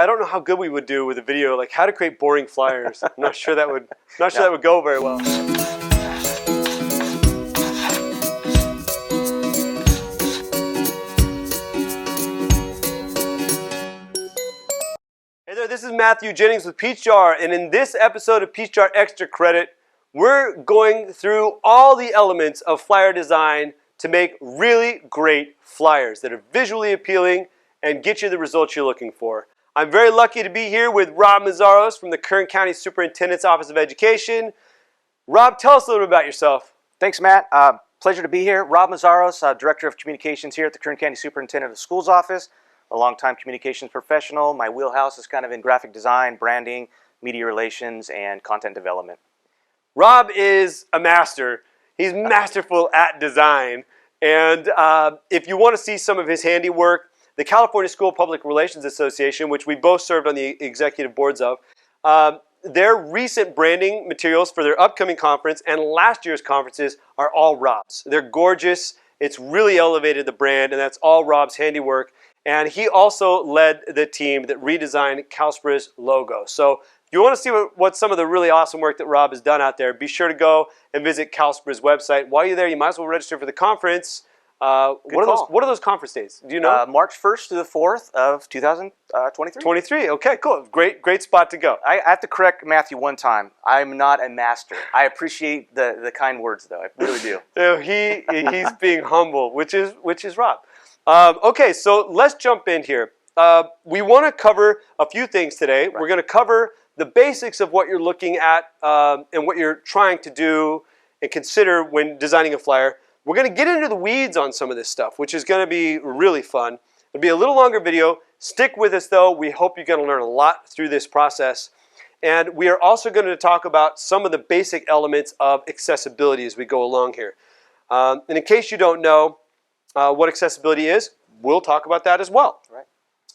I don't know how good we would do with a video like how to create boring flyers. I'm not sure that would that would go very well. Hey there, this is Matthew Jennings with Peach Jar, and in this episode of Peach Jar Extra Credit, we're going through all the elements of flyer design to make really great flyers that are visually appealing and get you the results you're looking for. I'm very lucky to be here with Rob Mazzaros from the Kern County Superintendent's Office of Education. Rob, tell us a little bit about yourself. Thanks, Matt. Pleasure to be here. Rob Mazzaros, Director of Communications here at the Kern County Superintendent of Schools Office, a longtime communications professional. My wheelhouse is kind of in graphic design, branding, media relations, and content development. Rob is a master. He's masterful at design. And if you want to see some of his handiwork, the California School Public Relations Association, which we both served on the executive boards of, their recent branding materials for their upcoming conference and last year's conferences are all Rob's. They're gorgeous. It's really elevated the brand, and that's all Rob's handiwork. And he also led the team that redesigned CalSPRA's logo. So if you want to see what some of the really awesome work that Rob has done out there, be sure to go and visit CalSPRA's website. While you're there, you might as well register for the conference. What are those conference days? Do you know? March 1st to the 4th of 2023. 23. Okay, cool. Great spot to go. I have to correct Matthew one time. I'm not a master. I appreciate the kind words, though. I really do. So he's being humble, which is Rob. Okay, so let's jump in here. We want to cover a few things today. Right. We're going to cover the basics of what you're looking at and what you're trying to do and consider when designing a flyer. We're going to get into the weeds on some of this stuff, which is going to be really fun. It'll be a little longer video. Stick with us, though. We hope you're going to learn a lot through this process. And we are also going to talk about some of the basic elements of accessibility as we go along here. And in case you don't know what accessibility is, we'll talk about that as well. Right.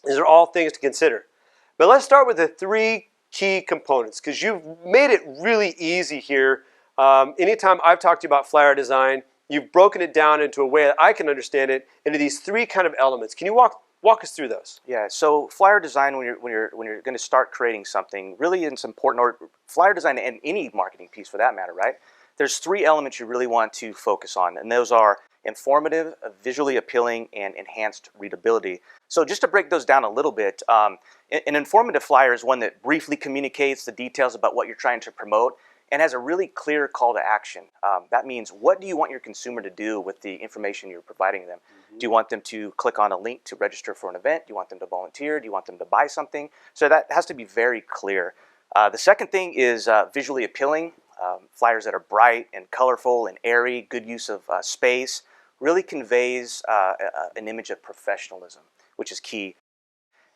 These are all things to consider. But let's start with the three key components, because you've made it really easy here. Anytime I've talked to you about flyer design, you've broken it down into a way that I can understand it into these three kind of elements. Can you walk us through those? Yeah. So flyer design, when you're going to start creating something, really it's important. Or flyer design and any marketing piece for that matter, right? There's three elements you really want to focus on, and those are informative, visually appealing, and enhanced readability. So just to break those down a little bit, an informative flyer is one that briefly communicates the details about what you're trying to promote and has a really clear call to action. That means, what do you want your consumer to do with the information you're providing them? Mm-hmm. Do you want them to click on a link to register for an event? Do you want them to volunteer? Do you want them to buy something? So that has to be very clear. The second thing is visually appealing. Flyers that are bright and colorful and airy, good use of space, really conveys an image of professionalism, which is key.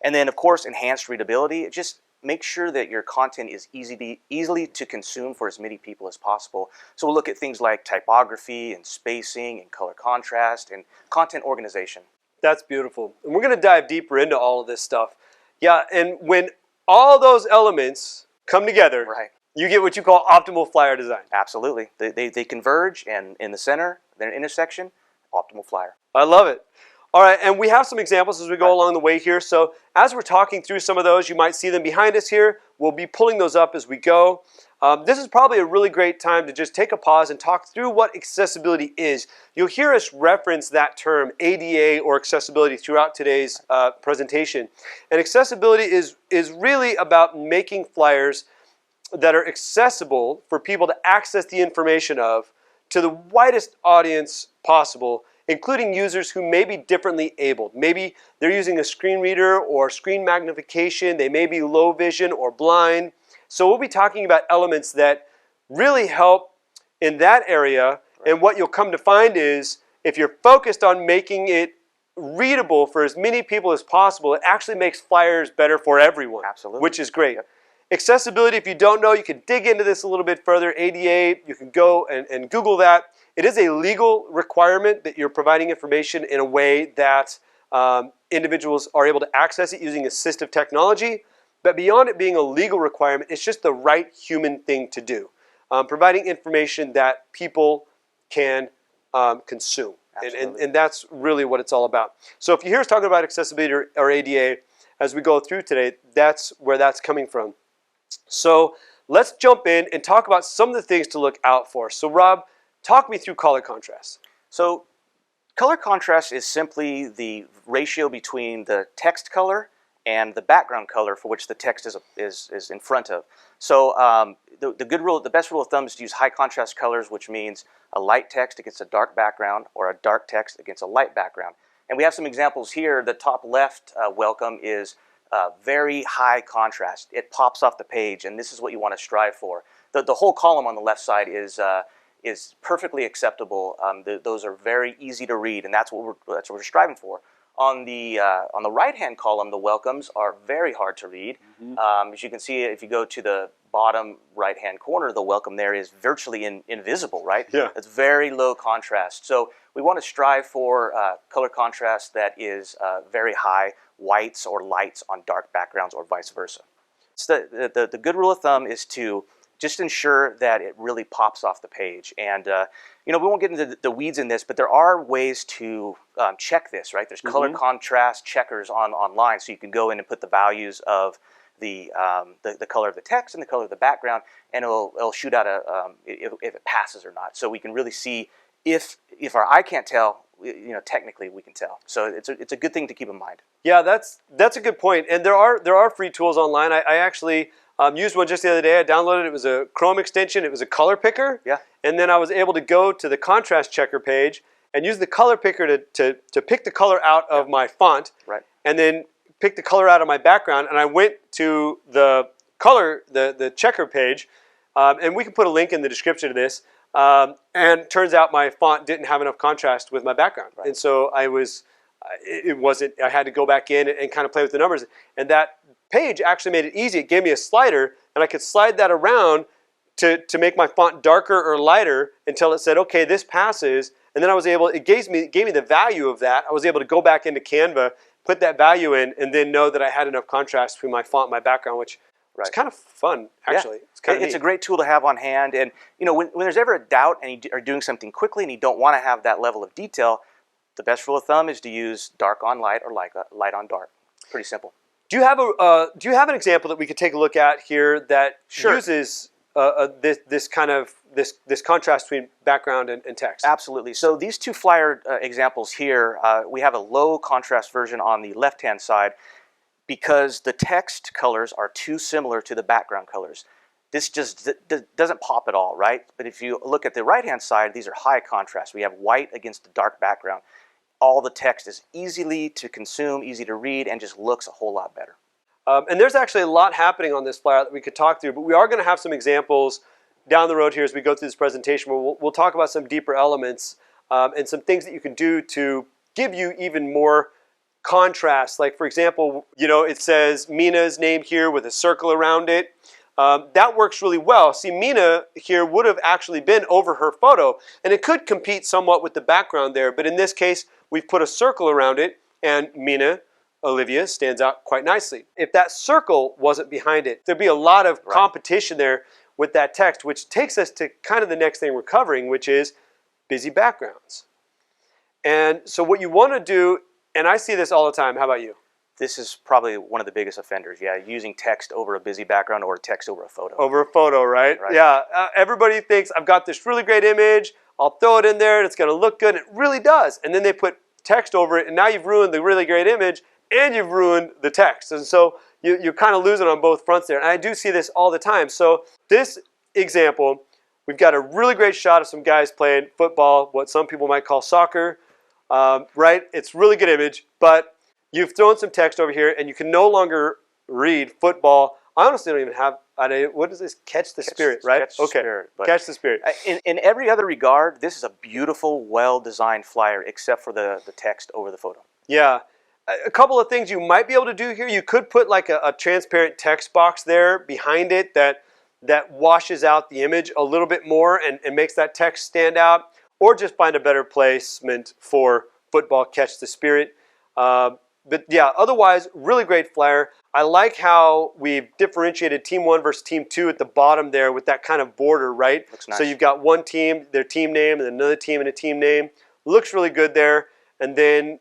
And then, of course, enhanced readability. Just make sure that your content is easily to consume for as many people as possible. So we'll look at things like typography and spacing and color contrast and content organization. That's beautiful. And we're going to dive deeper into all of this stuff. Yeah, and when all those elements come together, right, you get what you call optimal flyer design. Absolutely. They converge, and in the center, their intersection, optimal flyer. I love it. All right, and we have some examples as we go along the way here. So as we're talking through some of those, you might see them behind us here. We'll be pulling those up as we go. This is probably a really great time to just take a pause and talk through what accessibility is. You'll hear us reference that term, ADA, or accessibility, throughout today's presentation. And accessibility is really about making flyers that are accessible for people to access the information of to the widest audience possible, including users who may be differently abled. Maybe they're using a screen reader or screen magnification. They may be low vision or blind. So we'll be talking about elements that really help in that area. And what you'll come to find is, if you're focused on making it readable for as many people as possible, it actually makes flyers better for everyone. Absolutely. Which is great. Yep. Accessibility, if you don't know, you can dig into this a little bit further. ADA, you can go and Google that. It is a legal requirement that you're providing information in a way that individuals are able to access it using assistive technology. But beyond it being a legal requirement, it's just the right human thing to do. Providing information that people can consume. And that's really what it's all about. So if you hear us talking about accessibility or ADA, as we go through today, that's where that's coming from. So let's jump in and talk about some of the things to look out for. So Rob, talk me through color contrast. So color contrast is simply the ratio between the text color and the background color for which the text is in front of. So the best rule of thumb is to use high contrast colors, which means a light text against a dark background or a dark text against a light background. And we have some examples here. The top left welcome is very high contrast. It pops off the page, and this is what you want to strive for. The whole column on the left side is perfectly acceptable. Those are very easy to read, and that's what we're striving for. On the right-hand column, the welcomes are very hard to read. As you can see, if you go to the bottom right-hand corner, the welcome there is virtually invisible, right? Yeah. It's very low contrast. So we want to strive for color contrast that is very high, whites or lights on dark backgrounds or vice versa. So the good rule of thumb is to just ensure that it really pops off the page. And we won't get into the weeds in this, but there are ways to check this, right? There's color contrast checkers online, so you can go in and put the values of the color of the text and the color of the background, and it'll shoot out if it passes or not. So we can really see if our eye can't tell, technically we can tell. So it's a good thing to keep in mind. Yeah, that's a good point. And there are free tools online. I actually used one just the other day. I downloaded it. It was a Chrome extension. It was a color picker. Yeah. And then I was able to go to the contrast checker page and use the color picker to pick the color out of my font. Right. And then pick the color out of my background. And I went to the color, the checker page, and we can put a link in the description of this. And it turns out my font didn't have enough contrast with my background. Right. And so I had to go back in and kind of play with the numbers. And that page actually made it easy. It gave me a slider, and I could slide that around to make my font darker or lighter until it said, okay, this passes. And then it gave me the value of that. I was able to go back into Canva, put that value in, and then know that I had enough contrast between my font and my background, which is kind of fun, actually. Yeah. It's a great tool to have on hand. And when there's ever a doubt and you are doing something quickly and you don't want to have that level of detail, the best rule of thumb is to use dark on light or light on dark. Pretty simple. Do you have an example that we could take a look at here that uses this contrast between background and text? Absolutely. So these two flyer examples here, we have a low contrast version on the left-hand side because the text colors are too similar to the background colors. This just doesn't pop at all, right? But if you look at the right-hand side, these are high contrast. We have white against the dark background. All the text is easily to consume, easy to read, and just looks a whole lot better. And there's actually a lot happening on this flyer that we could talk through, but we are going to have some examples down the road here as we go through this presentation where we'll talk about some deeper elements and some things that you can do to give you even more contrast. Like, for example, it says Mina's name here with a circle around it. That works really well. See, Mina here would have actually been over her photo, and it could compete somewhat with the background there, but in this case, we've put a circle around it, and Mina, Olivia, stands out quite nicely. If that circle wasn't behind it, there'd be a lot of competition there with that text, which takes us to kind of the next thing we're covering, which is busy backgrounds. And so what you want to do, and I see this all the time, how about you? This is probably one of the biggest offenders, using text over a busy background or text over a photo. Over a photo, right? Yeah, everybody thinks, I've got this really great image, I'll throw it in there, and it's going to look good. It really does. And then they put text over it, and now you've ruined the really great image, and you've ruined the text. And so you're kind of losing on both fronts there. And I do see this all the time. So this example, we've got a really great shot of some guys playing football, what some people might call soccer, right? It's a really good image, but you've thrown some text over here, and you can no longer read football. I honestly don't even have, what is this? Catch the spirit, right? Catch the spirit. Catch the spirit. In every other regard, this is a beautiful, well-designed flyer, except for the text over the photo. Yeah. A couple of things you might be able to do here. You could put like a transparent text box there behind it that washes out the image a little bit more and makes that text stand out, or just find a better placement for football, catch the spirit. But yeah, otherwise, really great flyer. I like how we've differentiated Team 1 versus Team 2 at the bottom there with that kind of border, right? Looks nice. So you've got one team, their team name, and another team and a team name. Looks really good there. And then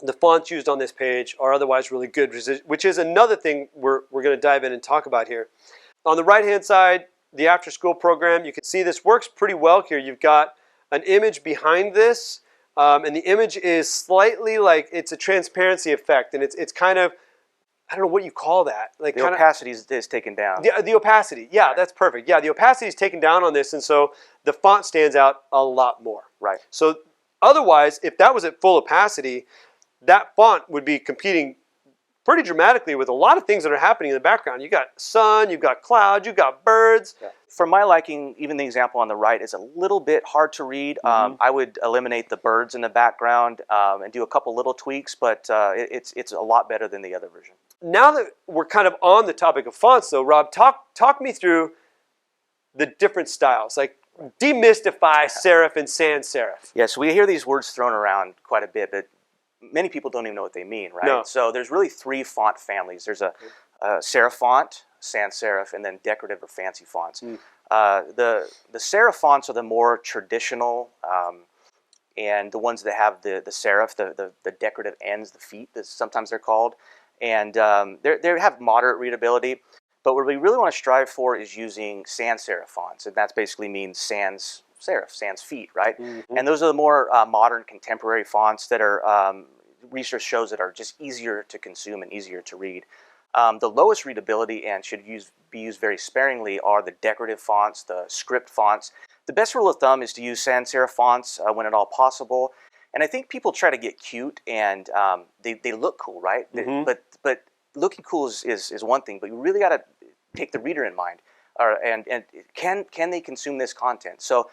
the fonts used on this page are otherwise really good, which is another thing we're going to dive in and talk about here. On the right-hand side, the after-school program, you can see this works pretty well here. You've got an image behind this, and the image is slightly like, it's a transparency effect, and it's kind of, I don't know what you call that. Like The opacity is taken down. The opacity, yeah, Right. that's perfect. Yeah, the opacity is taken down on this, and so the font stands out a lot more. Right. So otherwise, if that was at full opacity, that font would be competing pretty dramatically with a lot of things that are happening in the background. You've got sun, you've got clouds, you've got birds. Yeah. For my liking, even the example on the right is a little bit hard to read. I would eliminate the birds in the background and do a couple little tweaks, but it's a lot better than the other version. Now that we're kind of on the topic of fonts, though, Rob, talk me through the different styles. Like, demystify serif and sans serif. Yeah, so we hear these words thrown around quite a bit, but many people don't even know what they mean, right? No. So there's really three font families. There's a serif font, sans serif, and then decorative or fancy fonts. The serif fonts are the more traditional and the ones that have the serif, the decorative ends, the feet, as sometimes they're called. And they have moderate readability. But what we really want to strive for is using sans serif fonts. And that basically means sans serif, sans feet, right? And those are the more modern contemporary fonts that are, research shows that are just easier to consume and easier to read. The lowest readability and should be used very sparingly are the decorative fonts, the script fonts. The best rule of thumb is to use sans serif fonts when at all possible. And I think people try to get cute and they look cool, right? But looking cool is one thing, but you really got to take the reader in mind. And can they consume this content? So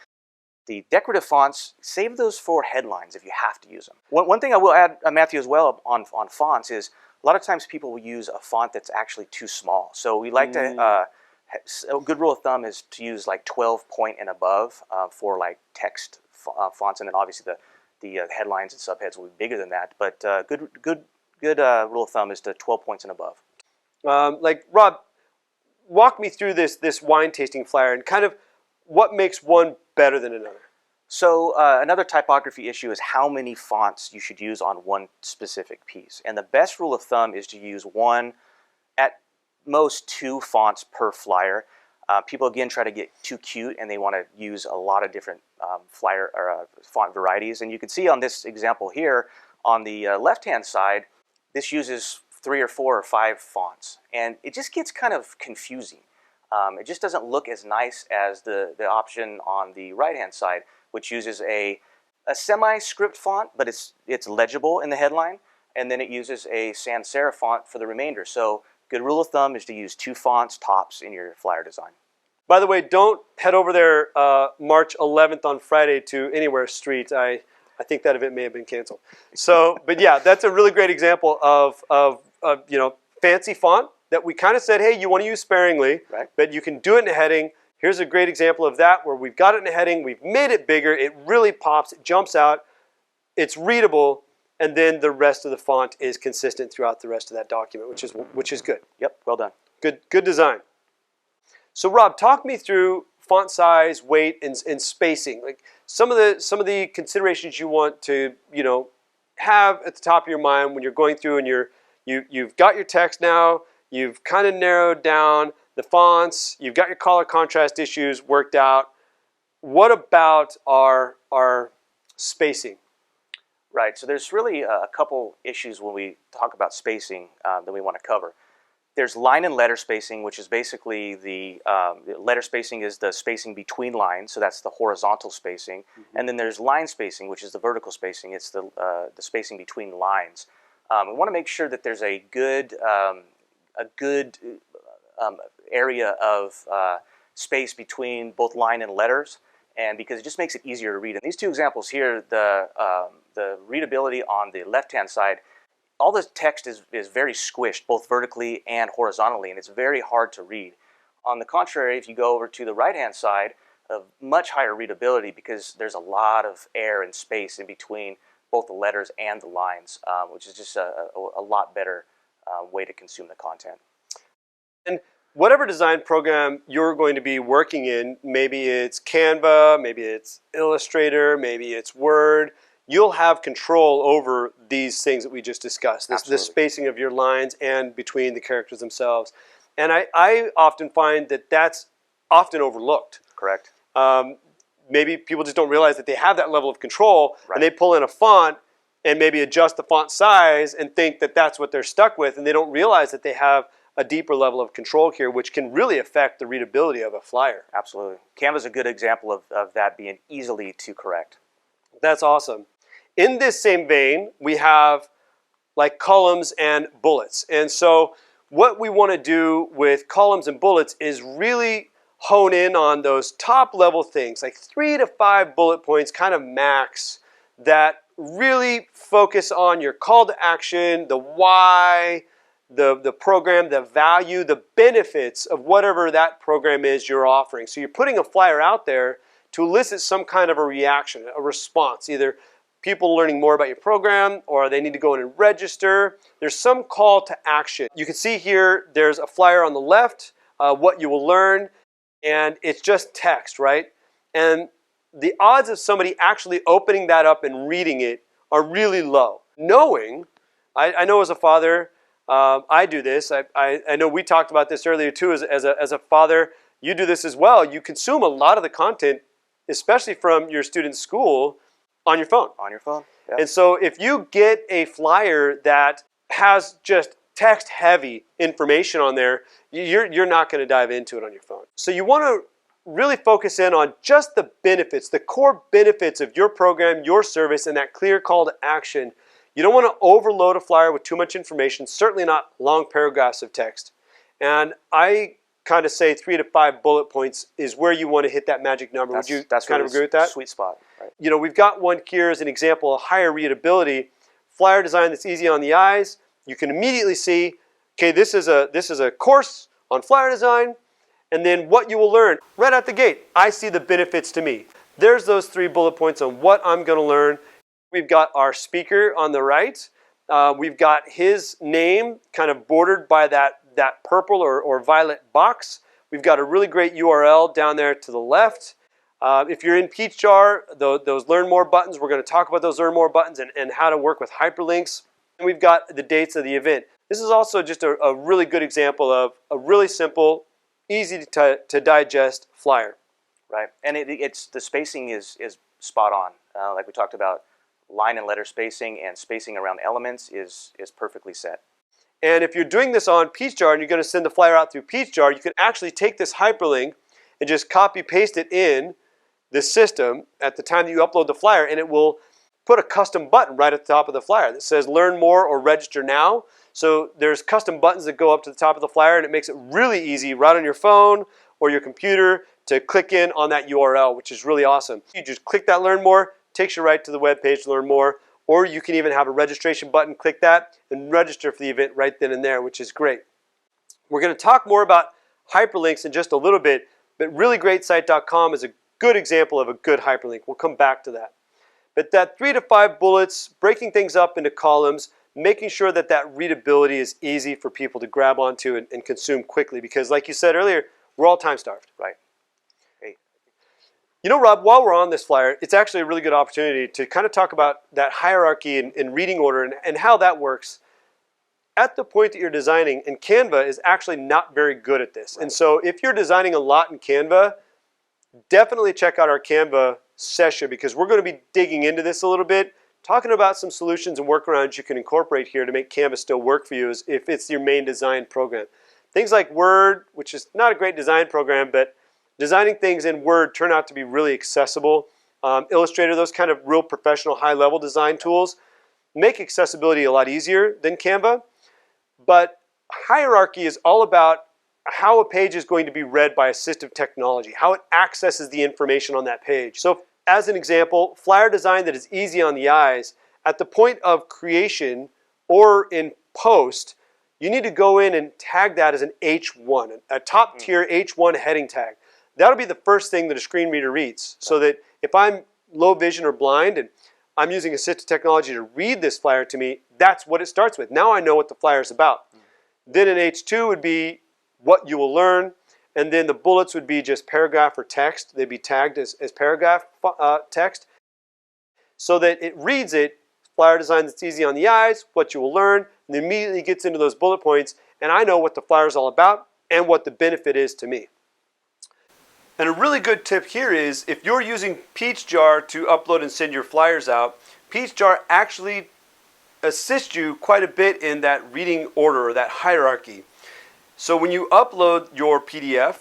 the decorative fonts, save those for headlines if you have to use them. One thing I will add, Matthew, as well on fonts is a lot of times people will use a font that's actually too small. So we like to, a good rule of thumb is to use like 12 point and above for like text fonts, and then obviously the headlines and subheads will be bigger than that. But good rule of thumb is to 12 points and above. Like, Rob, walk me through this wine tasting flyer and kind of what makes one better than another. So another typography issue is how many fonts you should use on one specific piece. And the best rule of thumb is to use one, at most two fonts per flyer. People, again, try to get too cute and they want to use a lot of different flyer or font varieties. And you can see on this example here, on the left-hand side, this uses 3 or 4 or 5 fonts. And it just gets kind of confusing. It just doesn't look as nice as the option on the right-hand side, which uses a semi-script font, but it's legible in the headline, and then it uses a sans serif font for the remainder. So good rule of thumb is to use 2 fonts tops in your flyer design. By the way, don't head over there March 11th on Friday to Anywhere Street. I think that event may have been canceled. So, but yeah, that's a really great example of fancy font that we kind of said, hey, you want to use sparingly, right, but you can do it in a heading. Here's a great example of that where we've got it in a heading, we've made it bigger, it really pops, it jumps out, it's readable, and then the rest of the font is consistent throughout the rest of that document, which is good. Yep, well done. Good design. So Rob, talk me through font size, weight, and spacing. Like some of the considerations you want to have at the top of your mind when you're going through and you've got your text now, you've kind of narrowed down the fonts, you've got your color contrast issues worked out. What about our spacing? Right, so there's really a couple issues when we talk about spacing that we want to cover. There's line and letter spacing, which is basically the letter spacing is the spacing between lines, so that's the horizontal spacing. And then there's line spacing, which is the vertical spacing. It's the spacing between lines. We want to make sure that there's a good area of space between both line and letters, and because it just makes it easier to read. And these two examples here, the readability on the left-hand side, all the text is very squished, both vertically and horizontally, and it's very hard to read. On the contrary, if you go over to the right-hand side, of much higher readability because there's a lot of air and space in between both the letters and the lines, which is just a lot better way to consume the content. And whatever design program you're going to be working in, maybe it's Canva, maybe it's Illustrator, maybe it's Word, you'll have control over these things that we just discussed, the Absolutely. spacing of your lines and between the characters themselves. And I often find that that's often overlooked. Correct. Maybe people just don't realize that they have that level of control, Right. and they pull in a font and maybe adjust the font size and think that that's what they're stuck with, and they don't realize that they have a deeper level of control here, which can really affect the readability of a flyer. Absolutely. Canva's a good example of that being easily to correct. That's awesome. In this same vein, we have like columns and bullets. And so what we want to do with columns and bullets is really hone in on those top level things, like 3 to 5 bullet points, kind of max, that really focus on your call to action, the why, the program, the value, the benefits of whatever that program is you're offering. So you're putting a flyer out there to elicit some kind of a reaction, a response, either people learning more about your program or they need to go in and register. There's some call to action. You can see here there's a flyer on the left, what you will learn, and it's just text, right? And the odds of somebody actually opening that up and reading it are really low. Knowing, I know as a father, I do this. I know we talked about this earlier too. As a father, you do this as well. You consume a lot of the content, especially from your student's school, on your phone. On your phone. Yeah. And so if you get a flyer that has just text-heavy information on there, you're not going to dive into it on your phone. So you want to really focus in on just the benefits, the core benefits of your program, your service, and that clear call to action. You don't want to overload a flyer with too much information, certainly not long paragraphs of text. And I kind of say 3 to 5 bullet points is where you want to hit that magic number. Would you kind really of agree with that? Sweet spot, right? You know, we've got one here as an example of higher readability. Flyer design that's easy on the eyes. You can immediately see, okay, this is a course on flyer design, and then what you will learn right out the gate. I see the benefits to me. There's those 3 bullet points on what I'm going to learn. We've got our speaker on the right. We've got his name kind of bordered by that purple or violet box. We've got a really great URL down there to the left. If you're in Peachjar, those Learn More buttons, we're going to talk about those Learn More buttons and how to work with hyperlinks. And we've got the dates of the event. This is also just a really good example of a really simple, easy to digest flyer. Right, and it's the spacing is spot on. Like we talked about, line and letter spacing and spacing around elements is perfectly set. And if you're doing this on Peachjar and you're going to send the flyer out through Peachjar, you can actually take this hyperlink and just copy paste it in the system at the time that you upload the flyer, and it will put a custom button right at the top of the flyer that says Learn More or Register Now. So there's custom buttons that go up to the top of the flyer, and it makes it really easy right on your phone or your computer to click in on that URL, which is really awesome. You just click that Learn More, takes you right to the web page to learn more, or you can even have a registration button, click that, and register for the event right then and there, which is great. We're going to talk more about hyperlinks in just a little bit, but reallyGreatSite.com is a good example of a good hyperlink. We'll come back to that. But that 3 to 5 bullets, breaking things up into columns, making sure that that readability is easy for people to grab onto and consume quickly, because like you said earlier, we're all time starved. Right. Hey. You know, Rob, while we're on this flyer, it's actually a really good opportunity to kind of talk about that hierarchy in reading order and how that works. At the point that you're designing, and Canva is actually not very good at this. Right. And so if you're designing a lot in Canva, definitely check out our Canva session, because we're going to be digging into this a little bit, talking about some solutions and workarounds you can incorporate here to make Canva still work for you if it's your main design program. Things like Word, which is not a great design program, but designing things in Word turn out to be really accessible. Illustrator, those kind of real professional high-level design tools make accessibility a lot easier than Canva. But hierarchy is all about how a page is going to be read by assistive technology, how it accesses the information on that page. So as an example, flyer design that is easy on the eyes, at the point of creation or in post, you need to go in and tag that as an H1, a top tier H1 heading tag. That'll be the first thing that a screen reader reads, so that if I'm low vision or blind and I'm using assistive technology to read this flyer to me, that's what it starts with. Now I know what the flyer is about. Then an H2 would be what you will learn, and then the bullets would be just paragraph or text. They'd be tagged as paragraph text. so that it reads it, flyer design that's easy on the eyes, what you will learn, and immediately gets into those bullet points, and I know what the flyer is all about and what the benefit is to me. And a really good tip here is if you're using Peachjar to upload and send your flyers out, Peachjar actually assists you quite a bit in that reading order or that hierarchy. So when you upload your PDF,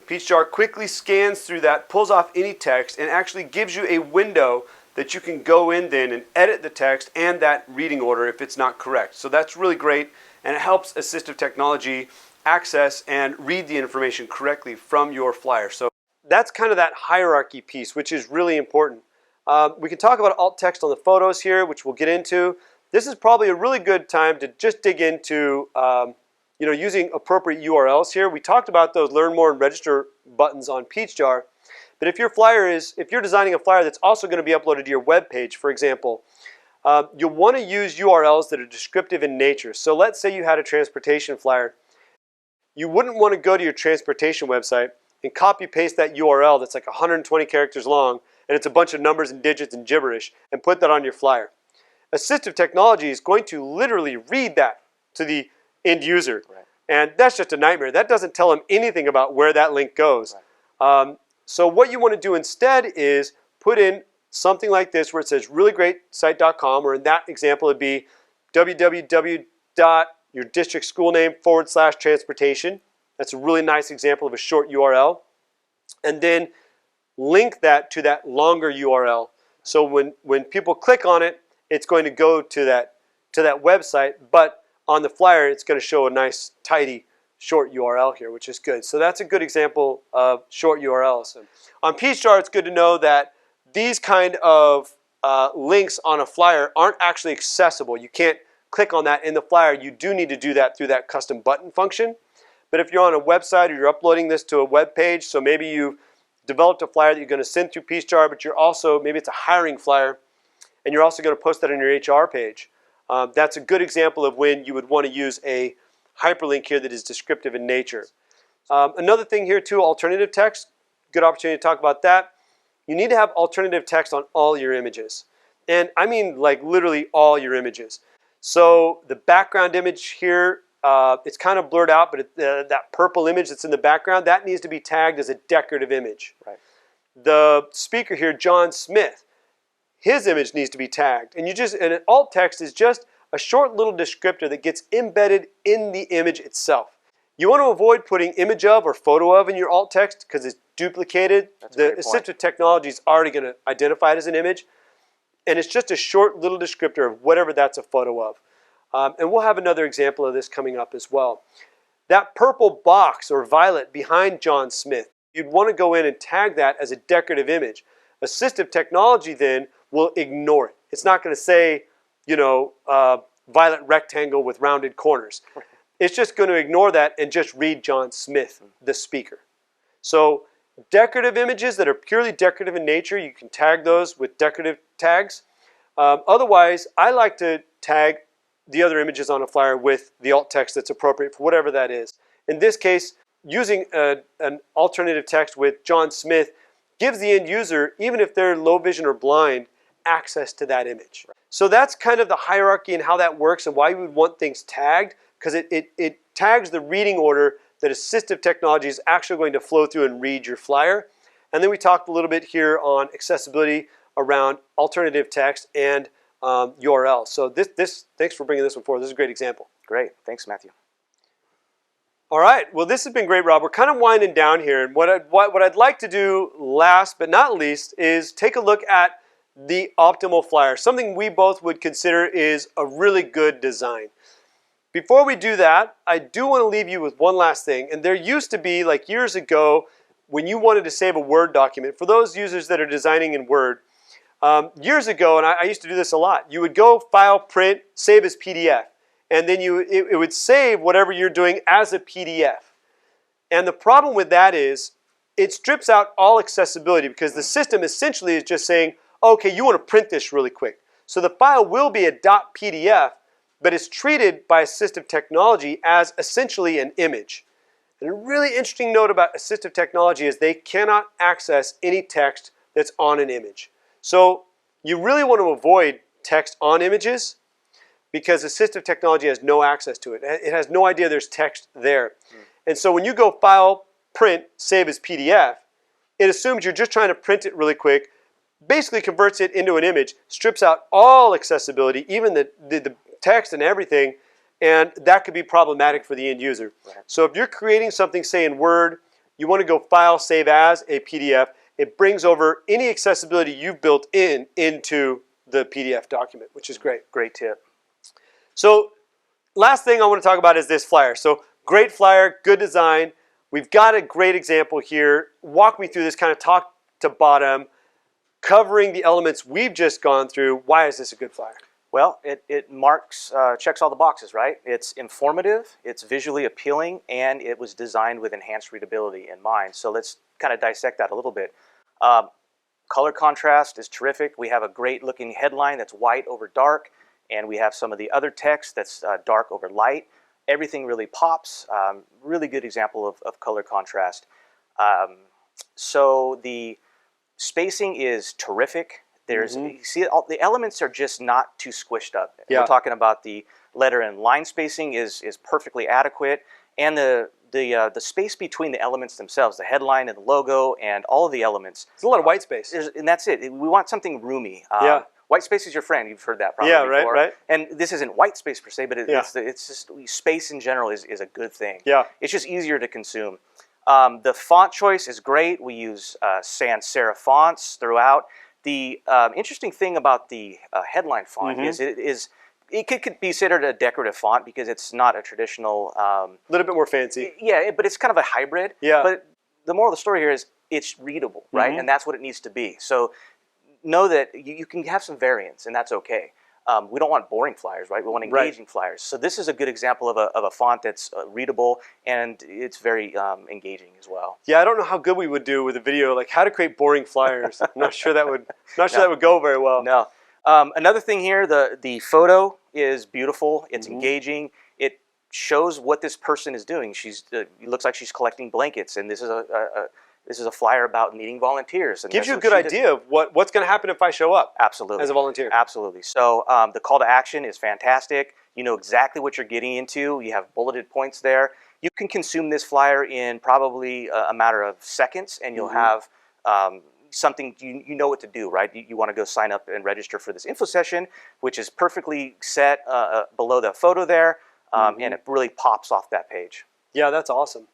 Peachjar quickly scans through that, pulls off any text, and actually gives you a window that you can go in then and edit the text and that reading order if it's not correct. So that's really great, and it helps assistive technology access and read the information correctly from your flyer. So that's kind of that hierarchy piece, which is really important. We can talk about alt text on the photos here, which we'll get into. This is probably a really good time to just dig into using appropriate URLs here. We talked about those learn more and register buttons on Peachjar. But if you're designing a flyer that's also going to be uploaded to your web page, for example, you'll want to use URLs that are descriptive in nature. So let's say you had a transportation flyer. You wouldn't want to go to your transportation website and copy paste that URL that's like 120 characters long, and it's a bunch of numbers and digits and gibberish, and put that on your flyer. Assistive technology is going to literally read that to the end user. Right. And that's just a nightmare. That doesn't tell them anything about where that link goes. Right. So what you want to do instead is put in something like this where it says reallyGreatSite.com, or in that example it'd be www.yourdistrictschoolname/transportation. That's a really nice example of a short URL. And then link that to that longer URL. So when people click on it, it's going to go to that website, but on the flyer it's going to show a nice tidy short URL here, which is good. So that's a good example of short URLs. On Peachjar, it's good to know that these kind of links on a flyer aren't actually accessible. You can't click on that in the flyer. You do need to do that through that custom button function. But if you're on a website or you're uploading this to a web page, so maybe you've developed a flyer that you're going to send through Peachjar, but you're also, maybe it's a hiring flyer, and you're also going to post that on your HR page. That's a good example of when you would want to use a hyperlink here that is descriptive in nature. Another thing here too, alternative text. Good opportunity to talk about that. You need to have alternative text on all your images. And I mean like literally all your images. So the background image here, it's kind of blurred out, but that purple image that's in the background, that needs to be tagged as a decorative image. Right. The speaker here, John Smith, his image needs to be tagged. And an alt text is just a short little descriptor that gets embedded in the image itself. You want to avoid putting image of or photo of in your alt text because it's duplicated. The assistive technology is already going to identify it as an image. And it's just a short little descriptor of whatever that's a photo of. And we'll have another example of this coming up as well. That purple box or violet behind John Smith, you'd want to go in and tag that as a decorative image. Assistive technology then will ignore it. It's not going to say, violet rectangle with rounded corners. It's just going to ignore that and just read John Smith, the speaker. So decorative images that are purely decorative in nature, you can tag those with decorative tags. Otherwise, I like to tag the other images on a flyer with the alt text that's appropriate for whatever that is. In this case, using an alternative text with John Smith gives the end user, even if they're low vision or blind, access to that image. So that's kind of the hierarchy and how that works and why you would want things tagged, because it tags the reading order that assistive technology is actually going to flow through and read your flyer. And then we talked a little bit here on accessibility around alternative text and URL. So thanks for bringing this one forward. This is a great example. Great. Thanks, Matthew. All right. Well, this has been great, Rob. We're kind of winding down here. And what I'd like to do last but not least is take a look at the optimal flyer. Something we both would consider is a really good design. Before we do that, I do want to leave you with one last thing. And there used to be, like years ago, when you wanted to save a Word document, for those users that are designing in Word, years ago, and I used to do this a lot, you would go File, Print, Save as PDF. And then it would save whatever you're doing as a PDF. And the problem with that is it strips out all accessibility because the system essentially is just saying, okay, you want to print this really quick. So the file will be a .pdf, but it's treated by assistive technology as essentially an image. And a really interesting note about assistive technology is they cannot access any text that's on an image. So You really want to avoid text on images because assistive technology has no access to it. It has no idea there's text there. And so when you go File, Print, Save as PDF, it assumes you're just trying to print it really quick, basically converts it into an image, strips out all accessibility, even the text and everything, and that could be problematic for the end user. Right. So if you're creating something, say in Word, you want to go File, Save as a PDF, it brings over any accessibility you've built into the PDF document, which is great. Great tip. So last thing I want to talk about is this flyer. So great flyer, good design. We've got a great example here. Walk me through this kind of top to bottom, covering the elements we've just gone through. Why is this a good flyer? Well, it marks, checks all the boxes, right? It's informative, it's visually appealing, and it was designed with enhanced readability in mind. So let's kind of dissect that a little bit. Color contrast is terrific. We have a great looking headline that's white over dark, and we have some of the other text that's dark over light. Everything really pops. Really good example of color contrast. So the spacing is terrific. There's, you see, all the elements are just not too squished up. Yeah. We're talking about the letter and line spacing is perfectly adequate, and the space between the elements themselves, the headline and the logo, and all of the elements. It's a lot of white space. And that's it. We want something roomy. Yeah. White space is your friend. You've heard that probably Yeah, right, before. right. And this isn't white space per se, but Yeah. it's just space in general is a good thing. Yeah. It's just easier to consume. The font choice is great. We use sans serif fonts throughout. The interesting thing about the headline font is it could be considered a decorative font because it's not a traditional. A little bit more fancy. Yeah, but it's kind of a hybrid. Yeah. But the moral of the story here is it's readable, right? And that's what it needs to be. So know that you can have some variance, and that's okay. We don't want boring flyers, right? We want engaging flyers. So this is a good example of a font that's readable, and it's very engaging as well. Yeah, I don't know how good we would do with a video like how to create boring flyers. I'm not sure that would that would go very well. No. Another thing here, the photo is beautiful. It's engaging. It shows what this person is doing. It looks like she's collecting blankets, and this is a flyer about needing volunteers. And Gives you a good idea of what's going to happen if I show up. Absolutely. As a volunteer. Absolutely. So the call to action is fantastic. You know exactly what you're getting into. You have bulleted points there. You can consume this flyer in probably a matter of seconds, and you'll have something, you know what to do, right? You want to go sign up and register for this info session, which is perfectly set below the photo there, and it really pops off that page. Yeah, that's awesome.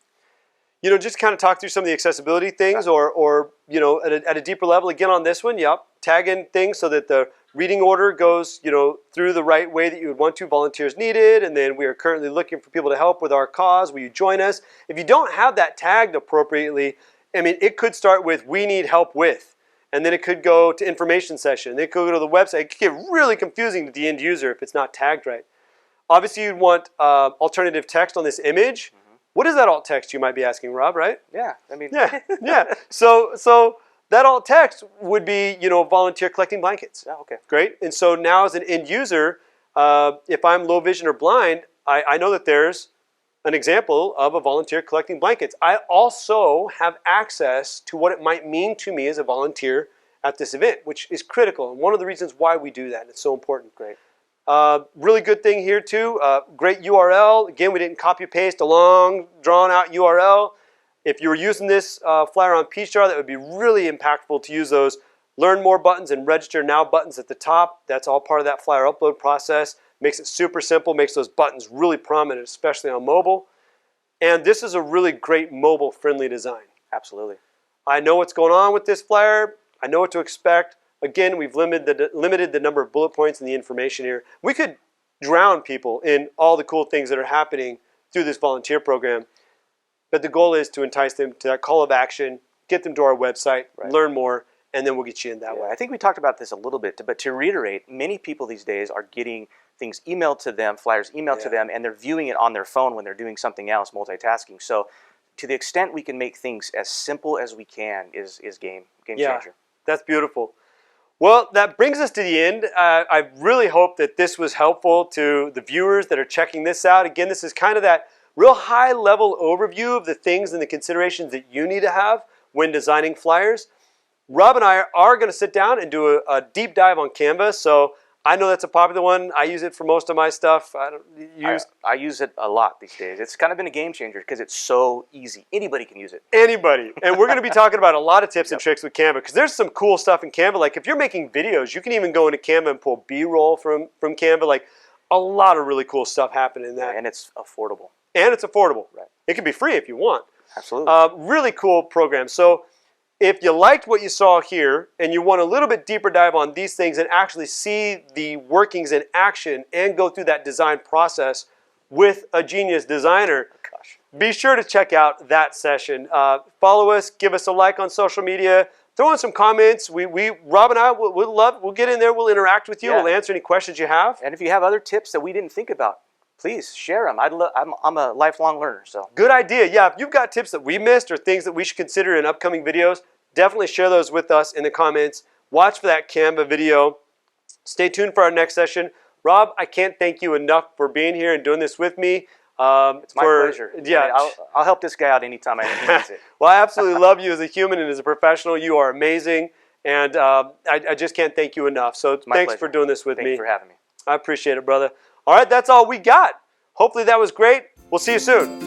You know, just kind of talk through some of the accessibility things, or you know, at a deeper level. Again, on this one, tag in things so that the reading order goes, you know, through the right way that you would want to. Volunteers needed, and then we are currently looking for people to help with our cause. Will you join us? If you don't have that tagged appropriately, I mean, it could start with "We need help with," and then it could go to information session. Then it could go to the website. It could get really confusing to the end user if it's not tagged right. Obviously, you'd want alternative text on this image. What is that alt text, you might be asking, Rob, right? Yeah, I mean, Yeah. So that alt text would be, you know, volunteer collecting blankets. Yeah, okay. Great. And so now as an end user, if I'm low vision or blind, I know that there's an example of a volunteer collecting blankets. I also have access to what it might mean to me as a volunteer at this event, which is critical. And one of the reasons why we do that, it's so important. Great. Really good thing here too, great URL. Again, we didn't copy paste a long drawn out URL. If you were using this flyer on Peachjar, that would be really impactful to use those learn more buttons and register now buttons at the top. That's all part of that flyer upload process. Makes it super simple, makes those buttons really prominent, especially on mobile. And this is a really great mobile friendly design. Absolutely. I know what's going on with this flyer. I know what to expect. Again, we've limited the number of bullet points and the information here. We could drown people in all the cool things that are happening through this volunteer program. But the goal is to entice them to that call of action, get them to our website, learn more, and then we'll get you in that way. I think we talked about this a little bit, but to reiterate, many people these days are getting things emailed to them, flyers emailed to them, and they're viewing it on their phone when they're doing something else, multitasking. So to the extent we can make things as simple as we can is game changer. That's beautiful. Well, that brings us to the end. I really hope that this was helpful to the viewers that are checking this out. Again, this is kind of that real high-level overview of the things and the considerations that you need to have when designing flyers. Rob and I are going to sit down and do a deep dive on Canva. So I know that's a popular one. I use it for most of my stuff. I use it a lot these days. It's kind of been a game changer because it's so easy. Anybody can use it. Anybody. And we're going to be talking about a lot of tips and tricks with Canva because there's some cool stuff in Canva. Like if you're making videos, you can even go into Canva and pull B-roll from Canva. Like a lot of really cool stuff happening in that. And it's affordable. And it's affordable. Right. It can be free if you want. Absolutely. Really cool program. So if you liked what you saw here and you want a little bit deeper dive on these things and actually see the workings in action and go through that design process with a genius designer, be sure to check out that session. Follow us, give us a like on social media, throw in some comments. Rob and I we'll get in there, we'll interact with you, we'll answer any questions you have. And if you have other tips that we didn't think about, please share them. I'm a lifelong learner, so. Good idea. Yeah, if you've got tips that we missed or things that we should consider in upcoming videos, definitely share those with us in the comments. Watch for that Canva video. Stay tuned for our next session. Rob, I can't thank you enough for being here and doing this with me. It's my pleasure. Yeah, I'll help this guy out anytime I need it. Well, I absolutely love you as a human and as a professional. You are amazing, and I just can't thank you enough. So thanks for doing this with me. Thanks for having me. I appreciate it, brother. All right, that's all we got. Hopefully that was great. We'll see you soon.